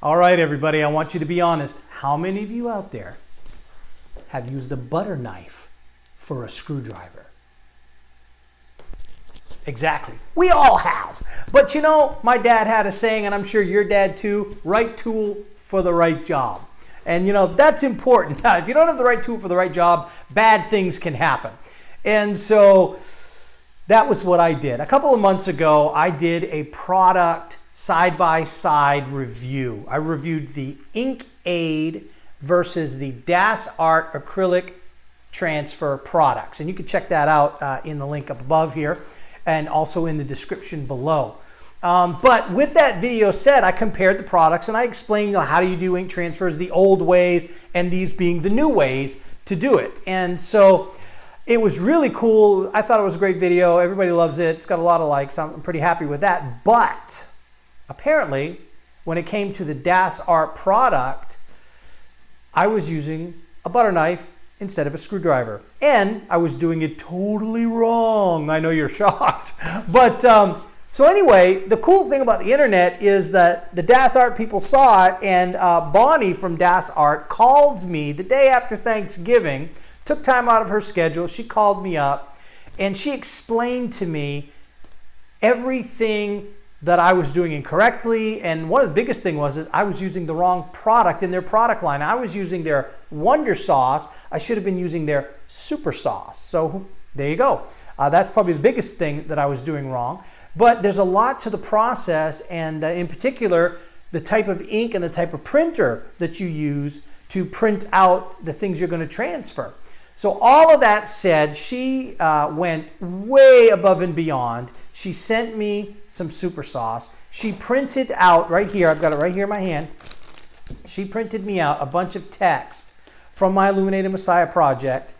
All right, everybody, I want you to be honest. How many of you out there have used a butter knife for a screwdriver? Exactly. We all have. But you know, my dad had a saying, and I'm sure your dad too, right tool for the right job. And you know, that's important. Now, if you don't have the right tool for the right job, bad things can happen. And so that was what I did. A couple of months ago, I did a product side-by-side review. I reviewed the Ink Aid versus the DASSart acrylic transfer products. And you can check that out in the link up above here and also in the description below. But with that video said, I compared the products and I explained how do you do ink transfers, the old ways, and these being the new ways to do it. And so it was really cool. I thought it was a great video. Everybody loves it. It's got a lot of likes. I'm pretty happy with that. But apparently, when it came to the DASSart product, I was using a butter knife instead of a screwdriver. And I was doing it totally wrong. I know you're shocked. But so anyway, the cool thing about the internet is that the DASSart people saw it, and Bonnie from DASSart called me the day after Thanksgiving, took time out of her schedule. She called me up and she explained to me everything that I was doing incorrectly. And one of the biggest thing was I was using the wrong product in their product line. I was using their Wonder Sauce. I should have been using their Super Sauce. So there you go. That's probably the biggest thing that I was doing wrong. But there's a lot to the process, and in particular, the type of ink and the type of printer that you use to print out the things you're going to transfer. So all of that said, she went way above and beyond. She sent me some super sauce. She printed out, right here, I've got it right here in my hand. She printed me out a bunch of text from my Illuminated Messiah project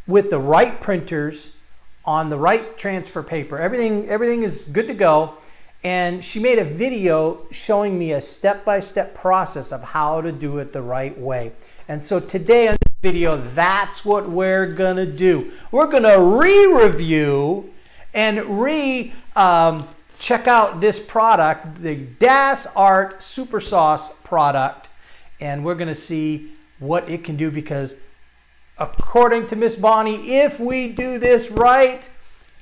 with the right printers on the right transfer paper. Everything is good to go. And she made a video showing me a step-by-step process of how to do it the right way. And so today on this video, that's what we're gonna do. We're gonna re-review and check out this product, the DASSart Supersauce product, and we're gonna see what it can do, because according to Miss Bonnie, if we do this right,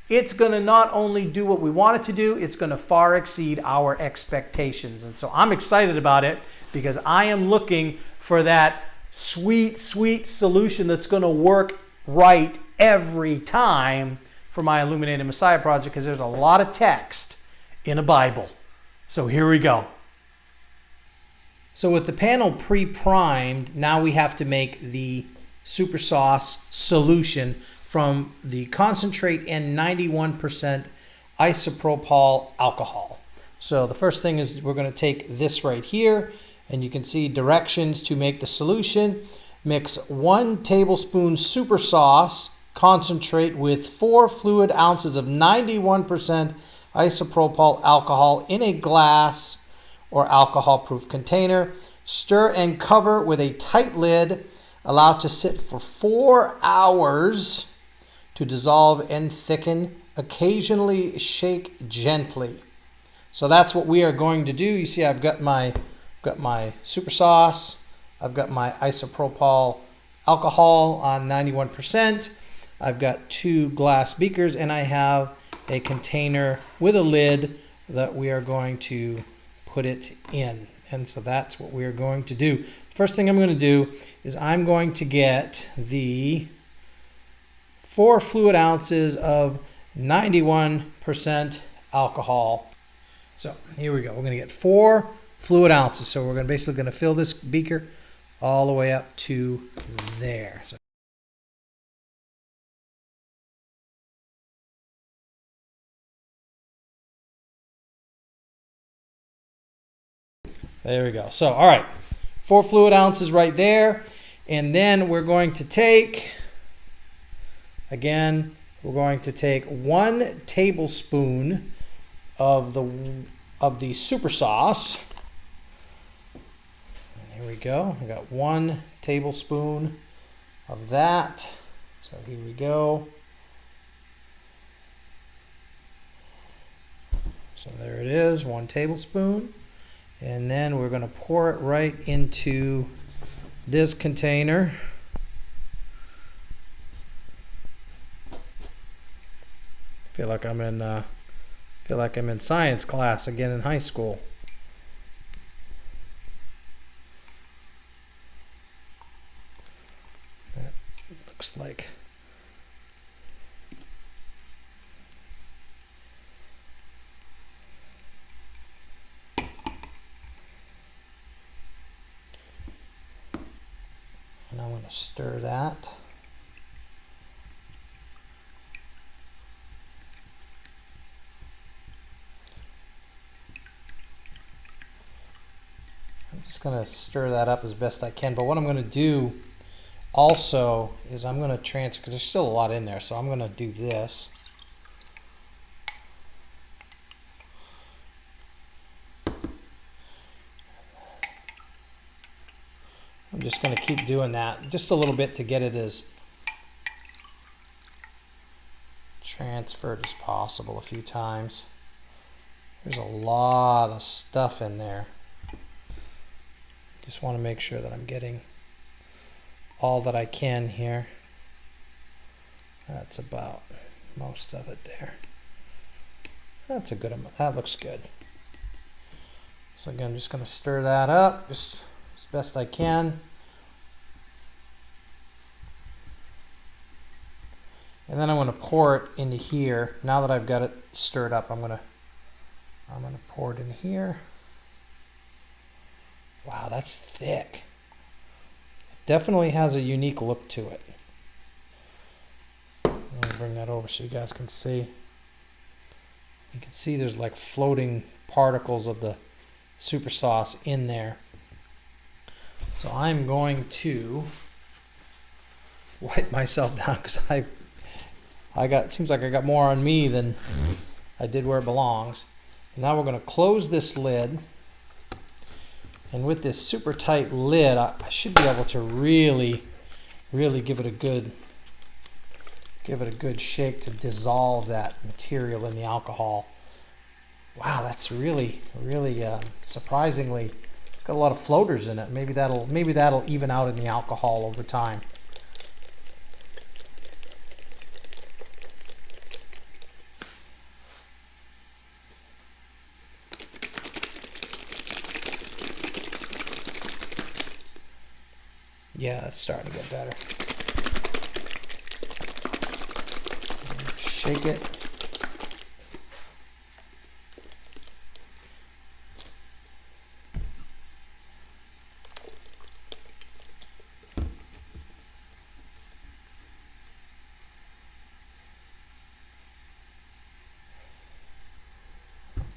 it's going to not only do what we want it to do, it's going to far exceed our expectations. And so I'm excited about it, because I am looking for that sweet, sweet solution that's going to work right every time for my Illuminated Messiah project, because there's a lot of text in a Bible. So here we go. So with the panel pre-primed, now we have to make the super sauce solution from the concentrate and 91% isopropyl alcohol. So the first thing is we're going to take this right here, and you can see directions to make the solution. Mix 1 tablespoon super sauce concentrate with 4 fluid ounces of 91% isopropyl alcohol in a glass or alcohol-proof container. Stir and cover with a tight lid. Allow to sit for 4 hours to dissolve and thicken. Occasionally shake gently. So that's what we are going to do. You see, I've got my super sauce. I've got my isopropyl alcohol on 91%. I've got 2 glass beakers, and I have a container with a lid that we are going to put it in. And so that's what we're going to do. The first thing I'm going to do is I'm going to get the 4 fluid ounces of 91% alcohol. So here we go. We're going to get 4 fluid ounces. So we're basically going to fill this beaker all the way up to there. So there we go. So, all right, 4 fluid ounces right there. And then we're going to take, again, we're going to take 1 tablespoon of the super sauce. Here we go. I got 1 tablespoon of that. So here we go. So there it is, 1 tablespoon. And then we're going to pour it right into this container. Feel like I'm in science class again in high school. That looks like. And I'm going to stir that. I'm just going to stir that up as best I can. But what I'm going to do also is I'm going to transfer, because there's still a lot in there, so I'm going to do this. I'm just going to keep doing that just a little bit to get it as transferred as possible a few times. There's a lot of stuff in there. Just want to make sure that I'm getting all that I can here. That's about most of it there. That's a good amount. That looks good. So again, I'm just going to stir that up just as best I can. And then I'm going to pour it into here. Now that I've got it stirred up, I'm going to pour it in here. Wow, that's thick. It definitely has a unique look to it. Let me bring that over so you guys can see. You can see there's like floating particles of the super sauce in there. So I'm going to wipe myself down because it seems like I got more on me than I did where it belongs. And now we're going to close this lid. And with this super tight lid, I should be able to really give it a good shake to dissolve that material in the alcohol. Wow, that's really surprisingly, it's got a lot of floaters in it. Maybe that'll even out in the alcohol over time. Yeah, it's starting to get better. Shake it.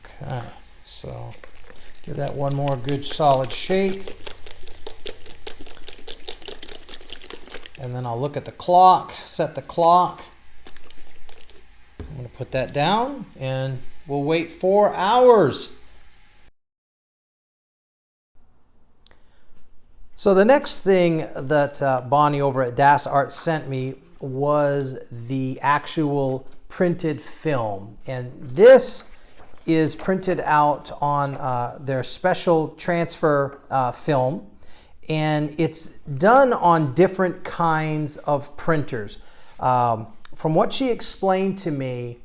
Okay, so give that one more good solid shake. And then I'll look at the clock, set the clock. I'm going to put that down and we'll wait 4 hours. So the next thing that Bonnie over at DASSart sent me was the actual printed film. And this is printed out on their special transfer film. And it's done on different kinds of printers. From what she explained to me,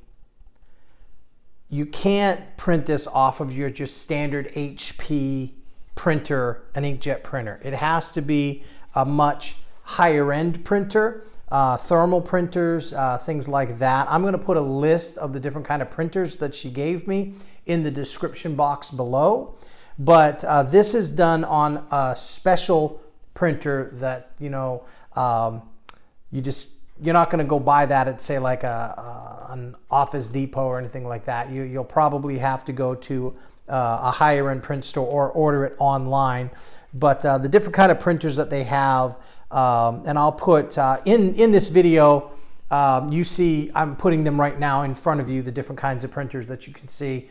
you can't print this off of your just standard HP printer, an inkjet printer. It has to be a much higher end printer, thermal printers, things like that. I'm going to put a list of the different kind of printers that she gave me in the description box below. But this is done on a special printer that, you're not going to go buy that at, say, like an Office Depot or anything like that. You'll probably have to go to a higher end print store or order it online. But the different kind of printers that they have, and I'll put in this video, you see I'm putting them right now in front of you, the different kinds of printers that you can see.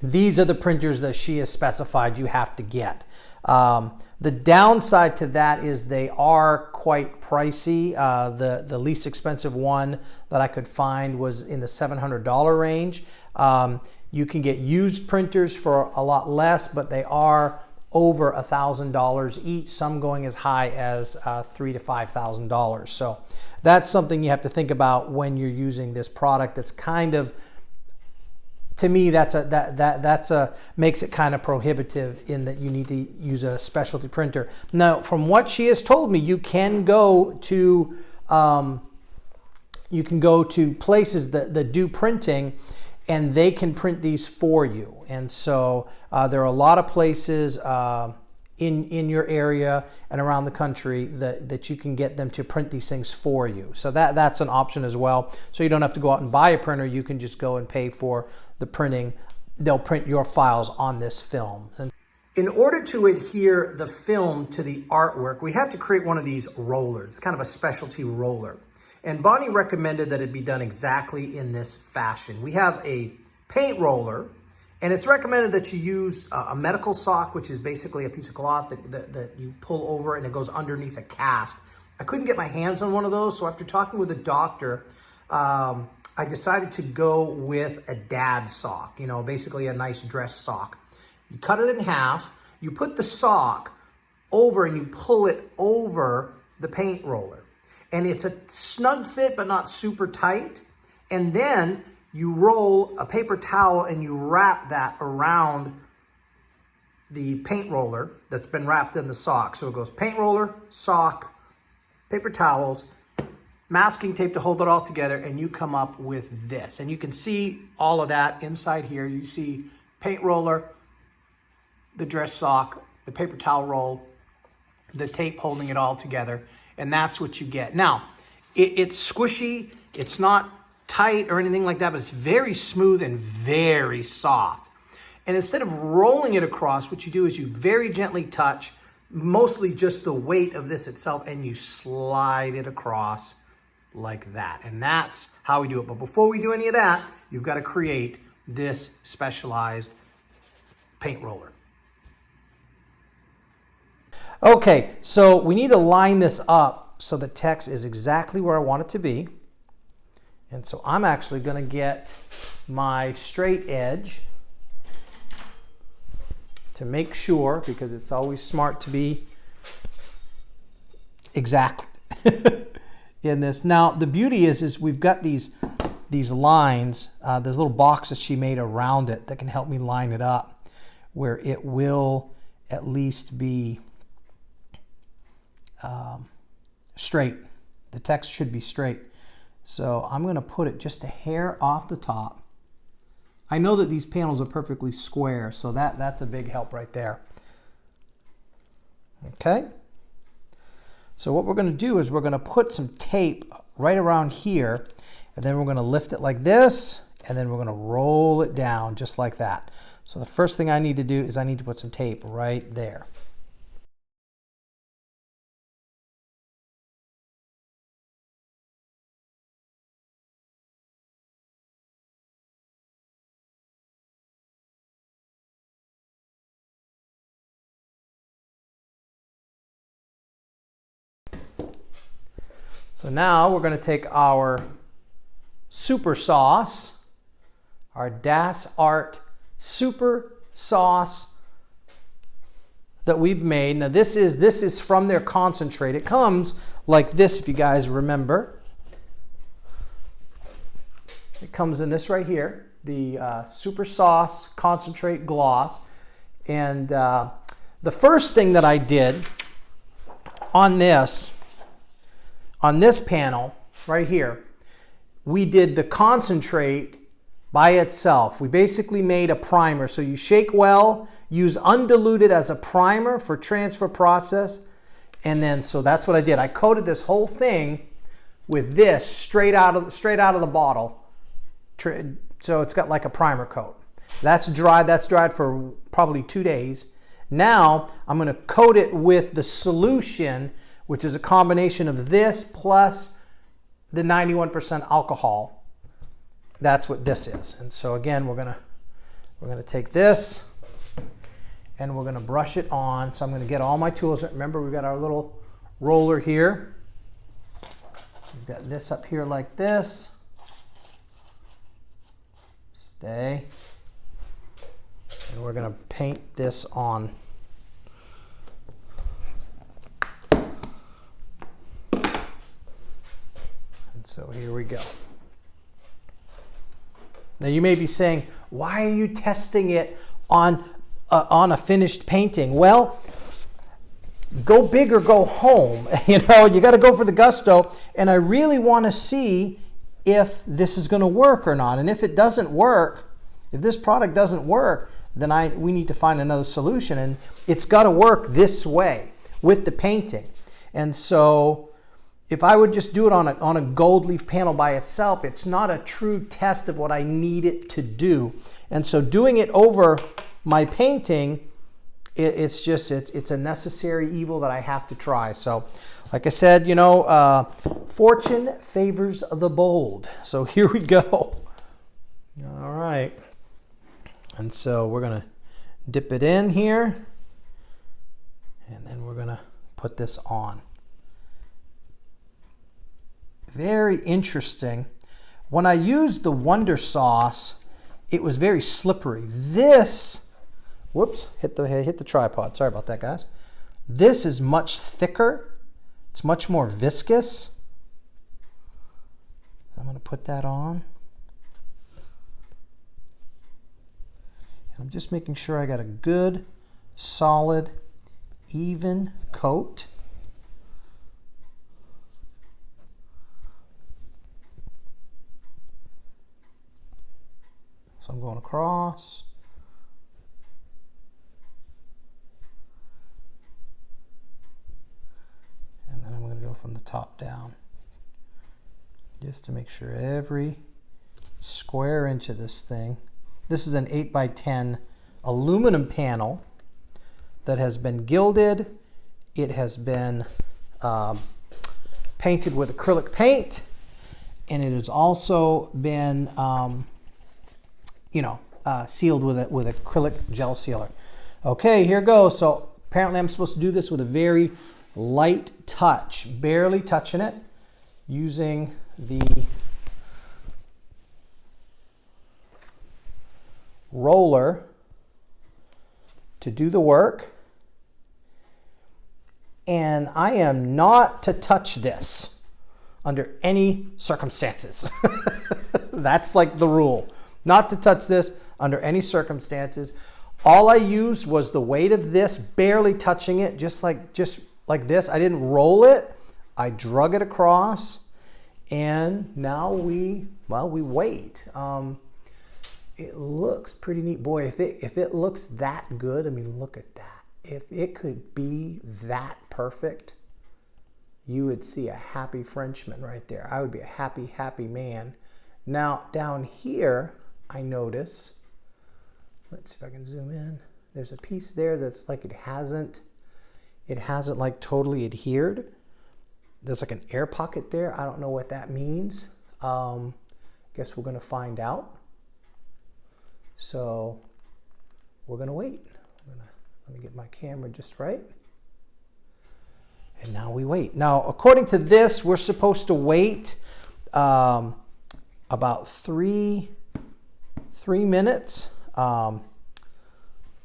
These are the printers that she has specified you have to get. The downside to that is they are quite pricey. The least expensive one that I could find was in the $700 range. You can get used printers for a lot less, but they are over $1,000 each, some going as high as $3,000 to $5,000. So that's something you have to think about when you're using this product. That's kind of, to me, that's makes it kind of prohibitive in that you need to use a specialty printer. Now, from what she has told me, you can go to places that do printing, and they can print these for you. And so there are a lot of places in your area and around the country that you can get them to print these things for you. So that's an option as well. So you don't have to go out and buy a printer. You can just go and pay for the printing. They'll print your files on this film. In order to adhere the film to the artwork, we have to create one of these rollers, kind of a specialty roller. And Bonnie recommended that it be done exactly in this fashion. We have a paint roller, and it's recommended that you use a medical sock, which is basically a piece of cloth that you pull over and it goes underneath a cast. I couldn't get my hands on one of those, so after talking with a doctor, I decided to go with a dad sock, you know, basically a nice dress sock. You cut it in half, you put the sock over and you pull it over the paint roller. And it's a snug fit, but not super tight. And then you roll a paper towel and you wrap that around the paint roller that's been wrapped in the sock. So it goes paint roller, sock, paper towels, masking tape to hold it all together, and you come up with this. And you can see all of that inside here. You see paint roller, the dress sock, the paper towel roll, the tape holding it all together. And that's what you get. Now, it's squishy, it's not tight or anything like that, but it's very smooth and very soft. And instead of rolling it across, what you do is you very gently touch, mostly just the weight of this itself, and you slide it across like that. And that's how we do it. But before we do any of that, you've got to create this specialized paint roller. Okay, so we need to line this up so the text is exactly where I want it to be. And so I'm actually going to get my straight edge to make sure, because it's always smart to be exact in this. Now, the beauty is we've got these lines, there's little boxes she made around it that can help me line it up where it will at least be straight. The text should be straight. So I'm going to put it just a hair off the top. I know that these panels are perfectly square, so that's a big help right there. Okay. So what we're going to do is we're going to put some tape right around here, and then we're going to lift it like this, and then we're going to roll it down just like that. So the first thing I need to do is I need to put some tape right there. So now we're going to take our super sauce, our DASSart Supersauce that we've made. Now this is from their concentrate. It comes like this, if you guys remember. It comes in this right here, the Supersauce Concentrate Gloss. And the first thing that I did on this panel right here, we did the concentrate by itself. We basically made a primer. So you shake well, use undiluted as a primer for transfer process. And then, so that's what I did. I coated this whole thing with this straight out of the bottle. So it's got like a primer coat. That's dried. That's dried for probably 2 days. Now I'm going to coat it with the solution, which is a combination of this plus the 91% alcohol. That's what this is. And so again, we're gonna take this and we're gonna brush it on. So I'm gonna get all my tools. Remember, we've got our little roller here. We've got this up here like this. Stay. And we're going to paint this on. And so here we go. Now you may be saying, why are you testing it on a finished painting? Well, go big or go home. You know, you got to go for the gusto. And I really want to see if this is going to work or not. And if it doesn't work, if this product doesn't work, then we need to find another solution. And it's got to work this way with the painting. And so if I would just do it on a gold leaf panel by itself, it's not a true test of what I need it to do. And so doing it over my painting, it's a necessary evil that I have to try. So like I said, you know, fortune favors the bold. So here we go. All right. And so we're going to dip it in here, and then we're going to put this on. Very interesting. When I used the Wonder Sauce, it was very slippery. This, whoops, hit the tripod. Sorry about that, guys. This is much thicker. It's much more viscous. I'm going to put that on. I'm just making sure I got a good, solid, even coat. So I'm going across. And then I'm going to go from the top down, just to make sure every square inch of this thing. This is an 8x10 aluminum panel that has been gilded. It has been painted with acrylic paint, and it has also been sealed with acrylic gel sealer. Okay, here goes. So apparently I'm supposed to do this with a very light touch, barely touching it, using the roller to do the work. And I am not to touch this under any circumstances. That's like the rule. Not to touch this under any circumstances. All I used was the weight of this, barely touching it, just like this. I didn't roll it. I drug it across, and now we wait. It looks pretty neat. Boy, if it looks that good, I mean, look at that. If it could be that perfect, you would see a happy Frenchman right there. I would be a happy, happy man. Now, down here, I notice, let's see if I can zoom in. There's a piece there that's like it hasn't like totally adhered. There's like an air pocket there. I don't know what that means. Guess we're gonna find out. So we're gonna wait. Let me get my camera just right. And now we wait. Now, according to this, we're supposed to wait about three minutes.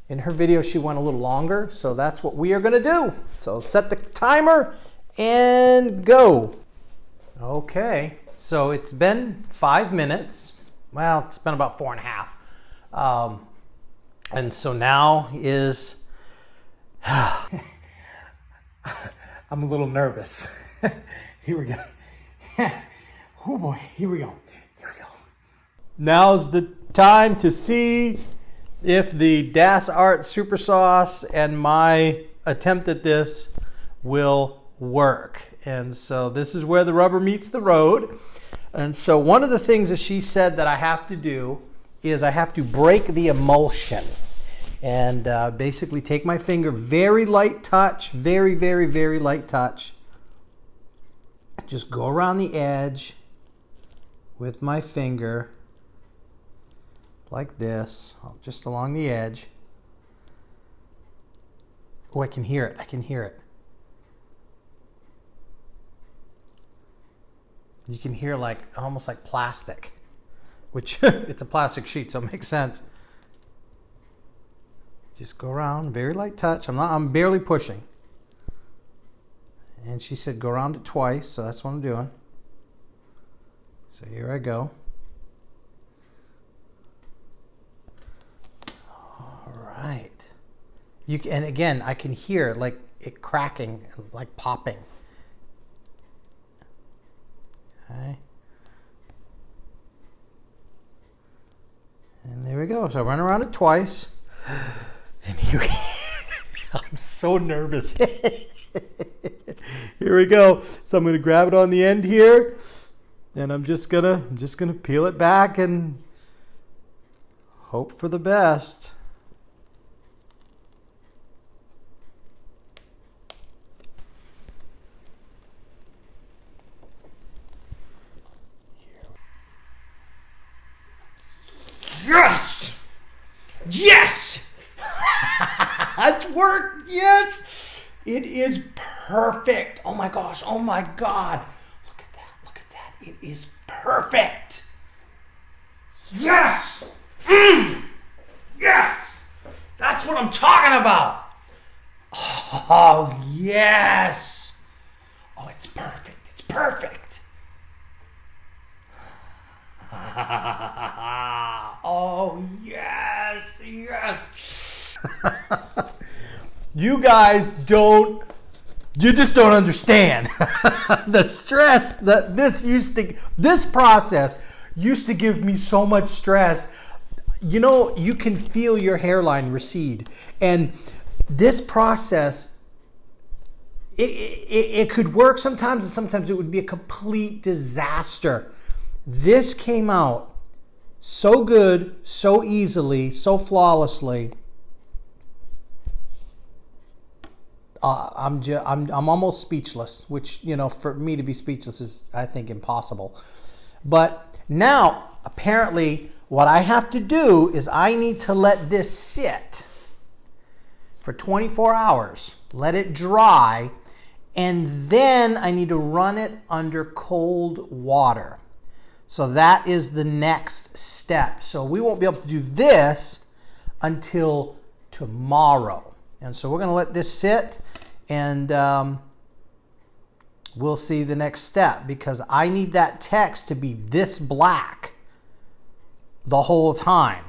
In her video, she went a little longer, so that's what we are gonna do. So set the timer and go. Okay, so it's been 5 minutes. Well, it's been about 4.5. And so now is, I'm a little nervous. Here we go. Oh boy, here we go. Here we go. Now's the time to see if the DASSart Supersauce and my attempt at this will work. And so this is where the rubber meets the road. And so one of the things that she said that I have to do is I have to break the emulsion. And basically take my finger, very light touch, very, very, very light touch. Just go around the edge with my finger like this, just along the edge. Oh, I can hear it. I can hear it. You can hear like almost like plastic, which it's a plastic sheet, so it makes sense. Just go around, very light touch. I'm barely pushing. And she said go around it twice, so that's what I'm doing. So here I go. All right. And again, I can hear like it cracking, like popping. Okay. And there we go. So I run around it twice. And here I'm so nervous. Here we go. So I'm going to grab it on the end here, and I'm just gonna peel it back and hope for the best. Yes! Yes! It's worked! Yes! It is perfect. Oh my gosh. Oh my God. Look at that. Look at that. It is perfect. Yes! Yes! That's what I'm talking about. Oh, yes. Oh, it's perfect. It's perfect. Oh, yes. Yes. You guys you just don't understand the stress that this process used to give me so much stress. You know, you can feel your hairline recede, and this process, it could work sometimes, and sometimes it would be a complete disaster. This came out so good, so easily, so flawlessly. I'm almost speechless, which, you know, for me to be speechless is, I think, impossible. But now, apparently, what I have to do is I need to let this sit for 24 hours, let it dry, and then I need to run it under cold water. So that is the next step. So we won't be able to do this until tomorrow. And so we're going to let this sit, and we'll see the next step, because I need that text to be this black the whole time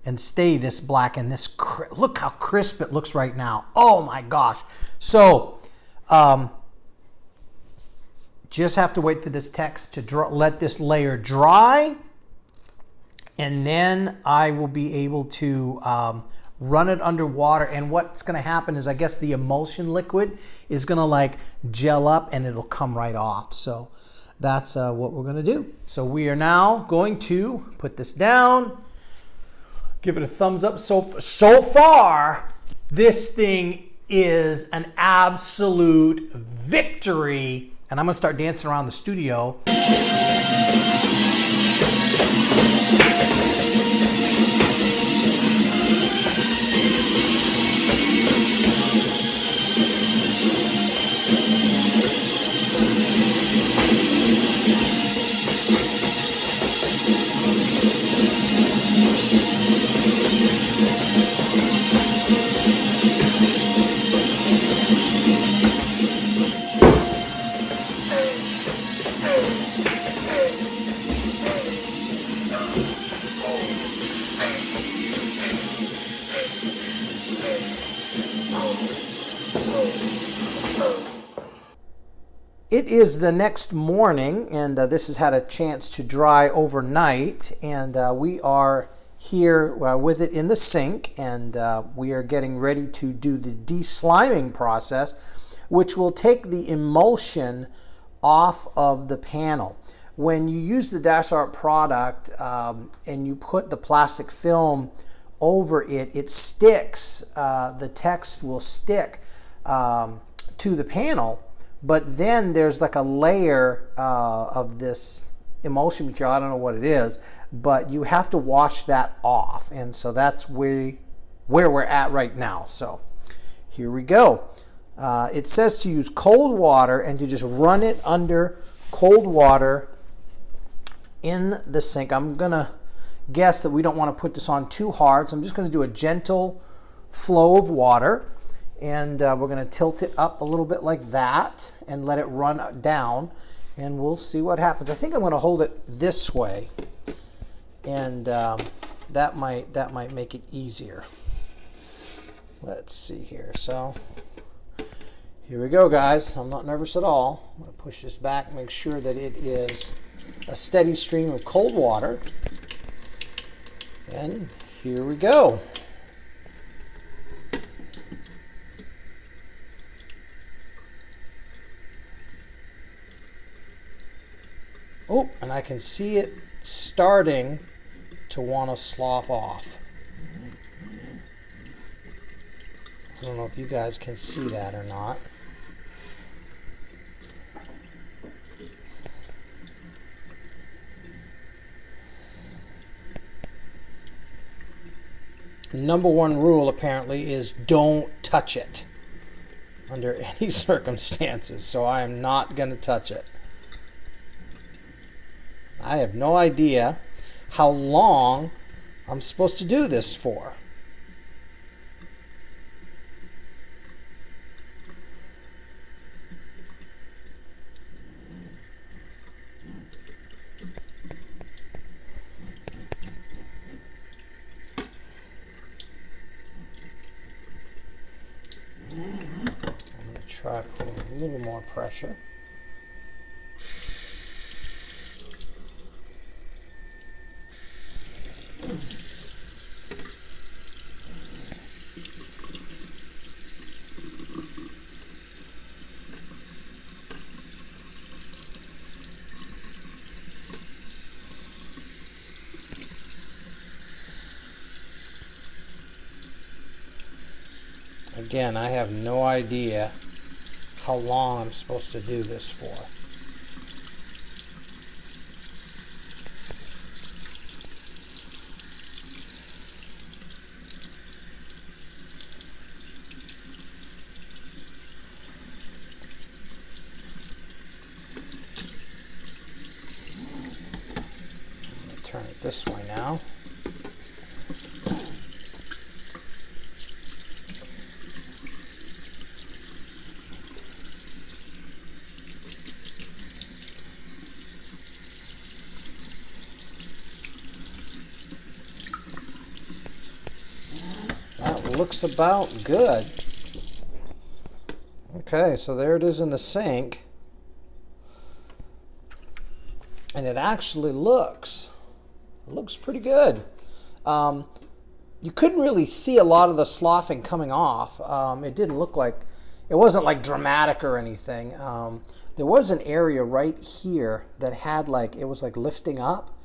and stay this black and this look how crisp it looks right now. Oh my gosh. So just have to wait for this text to let this layer dry, and then I will be able to run it underwater. And what's going to happen is, I guess the emulsion liquid is going to like gel up and it'll come right off. So that's what we're going to do. So we are now going to put this down, give it a thumbs up. So far, this thing is an absolute victory. And I'm going to start dancing around the studio. It is the next morning, and this has had a chance to dry overnight, and we are here with it in the sink, and we are getting ready to do the desliming process, which will take the emulsion off of the panel. When you use the DASSart product and you put the plastic film over it, it sticks, the text will stick to the panel. But then there's like a layer of this emulsion material. I don't know what it is, but you have to wash that off. And so that's where we're at right now. So here we go. It says to use cold water and to just run it under cold water in the sink. I'm going to guess that we don't want to put this on too hard, so I'm just going to do a gentle flow of water. And we're going to tilt it up a little bit like that and let it run down, and we'll see what happens. I think I'm going to hold it this way, and that might make it easier. Let's see here. So here we go, guys. I'm not nervous at all. I'm going to push this back, make sure that it is a steady stream of cold water, and here we go. Oh, and I can see it starting to want to slough off. I don't know if you guys can see that or not. Number one rule apparently is don't touch it under any circumstances, so I am not going to touch it. I have no idea how long I'm supposed to do this for. I'm going to try putting a little more pressure. Again, I have no idea how long I'm supposed to do this for. Turn it this way now. Looks about good. Okay, so there it is in the sink, and it actually looks pretty good. You couldn't really see a lot of the sloughing coming off. It didn't look like, it wasn't like dramatic or anything. There was an area right here that had like, it was like lifting up.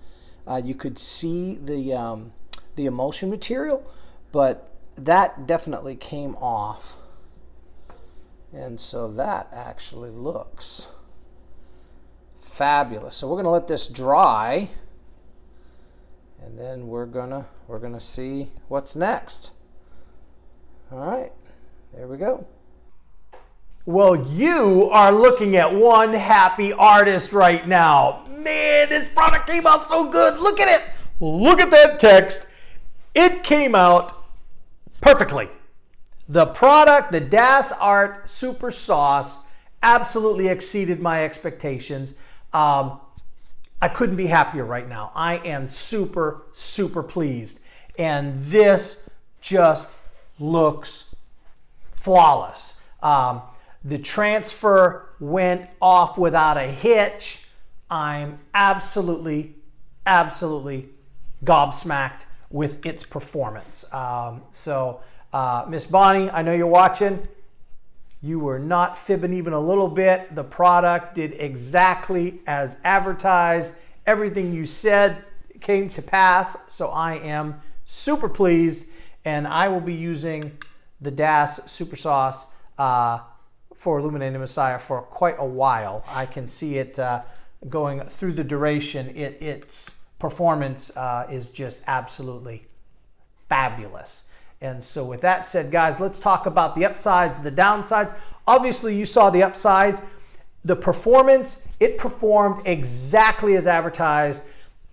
You could see the emulsion material, but that definitely came off, and so that actually looks fabulous. So we're going to let this dry, and then we're gonna see what's next. All right, there we go. Well, you are looking at one happy artist right now. Man, this product came out so good. Look at it. Look at that text. It came out perfectly. The product, the DASSart Supersauce, absolutely exceeded my expectations. I couldn't be happier right now. I am super, super pleased. And this just looks flawless. The transfer went off without a hitch. I'm absolutely, absolutely gobsmacked with its performance. Miss Bonnie, I know you're watching. You were not fibbing even a little bit. The product did exactly as advertised. Everything you said came to pass, so I am super pleased, and I will be using the DASS Supersauce for Illuminated Messiah for quite a while. I can see it going through the duration. Its performance is just absolutely fabulous. And so with that said, guys, let's talk about the upsides and the downsides. Obviously, you saw the upsides. The performance, it performed exactly as advertised.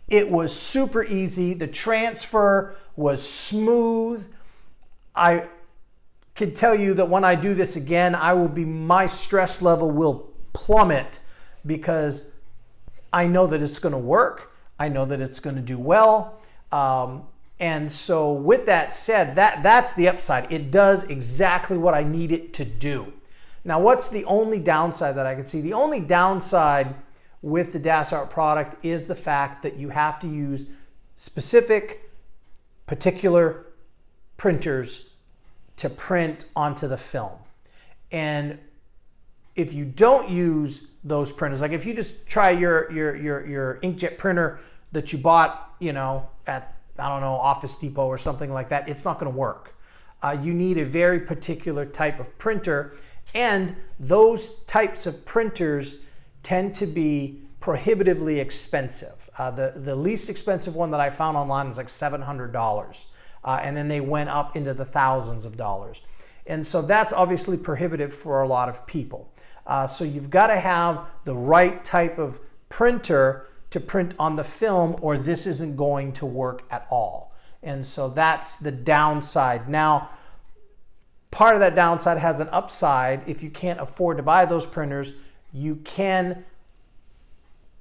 It was super easy. The transfer was smooth. I can tell you that when I do this again, my stress level will plummet, because I know that it's going to work. I know that it's going to do well. And so with that said, that's the upside. It does exactly what I need it to do. Now, what's the only downside that I can see? The only downside with the DASSart product is the fact that you have to use specific, particular printers to print onto the film. And if you don't use those printers, like if you just try your inkjet printer that you bought, at, I don't know, Office Depot or something like that, it's not going to work. You need a very particular type of printer, and those types of printers tend to be prohibitively expensive. The least expensive one that I found online was like $700, and then they went up into the thousands of dollars. And so that's obviously prohibitive for a lot of people. So you've got to have the right type of printer to print on the film, or this isn't going to work at all. And so that's the downside. Now, part of that downside has an upside. If you can't afford to buy those printers, you can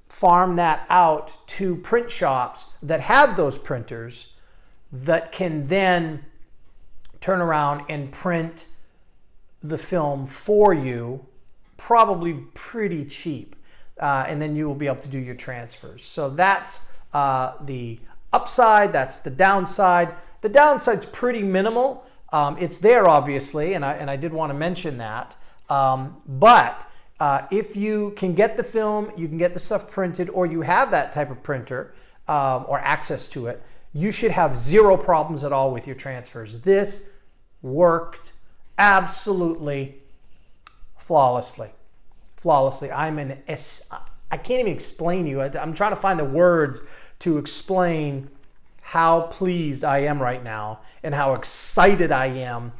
farm that out to print shops that have those printers that can then turn around and print the film for you, probably pretty cheap. And then you will be able to do your transfers. So that's the upside, that's the downside. The downside's pretty minimal. It's there, obviously, and I did want to mention that. But if you can get the film, you can get the stuff printed, or you have that type of printer or access to it, you should have zero problems at all with your transfers. This worked absolutely flawlessly. I can't even explain to you. I'm trying to find the words to explain how pleased I am right now and how excited I am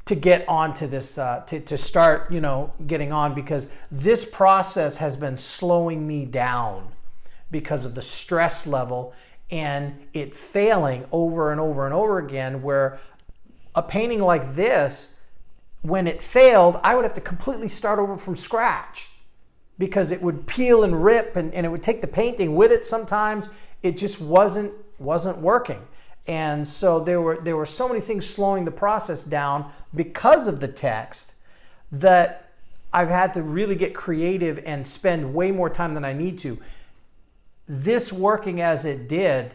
to get onto this, to start, getting on, because this process has been slowing me down because of the stress level and it failing over and over and over again, where a painting like this, when it failed, I would have to completely start over from scratch, because it would peel and rip, and it would take the painting with it sometimes. It just wasn't working. And so there were so many things slowing the process down because of the text, that I've had to really get creative and spend way more time than I need to. This working as it did,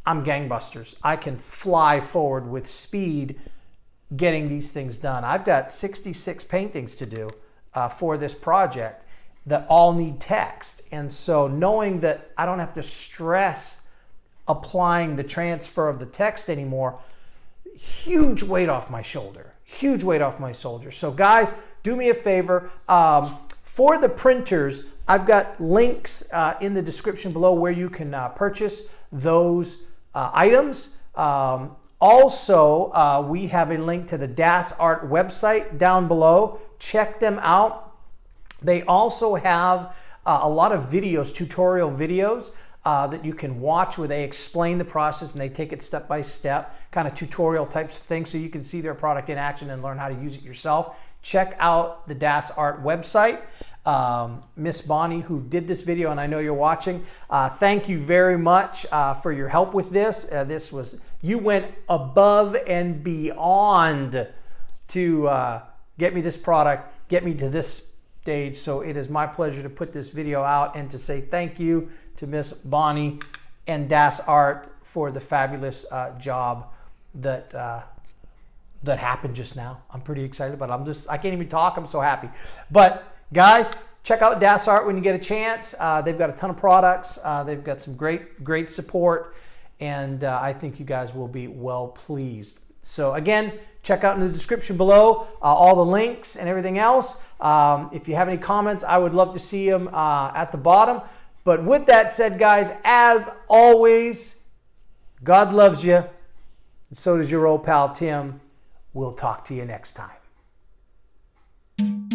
I'm gangbusters. I can fly forward with speed getting these things done. I've got 66 paintings to do for this project that all need text. And so knowing that I don't have to stress applying the transfer of the text anymore, huge weight off my shoulder. Huge weight off my shoulder. So guys, do me a favor. For the printers, I've got links in the description below where you can purchase those items. Also, we have a link to the DASSart website down below. Check them out. They also have a lot of videos, tutorial videos that you can watch, where they explain the process and they take it step by step, kind of tutorial types of things, so you can see their product in action and learn how to use it yourself. Check out the DASSart website. Miss Bonnie, who did this video, and I know you're watching, thank you very much for your help with this. You went above and beyond to get me this product, get me to this stage. So it is my pleasure to put this video out and to say thank you to Miss Bonnie and DASSart for the fabulous job that happened just now. I'm pretty excited, but I can't even talk. I'm so happy. But guys, check out DASSart when you get a chance. They've got a ton of products. They've got some great support, and I think you guys will be well pleased. So again, check out in the description below all the links and everything else. If you have any comments, I would love to see them at the bottom. But with that said, guys, as always, God loves you, and so does your old pal Tim. We'll talk to you next time.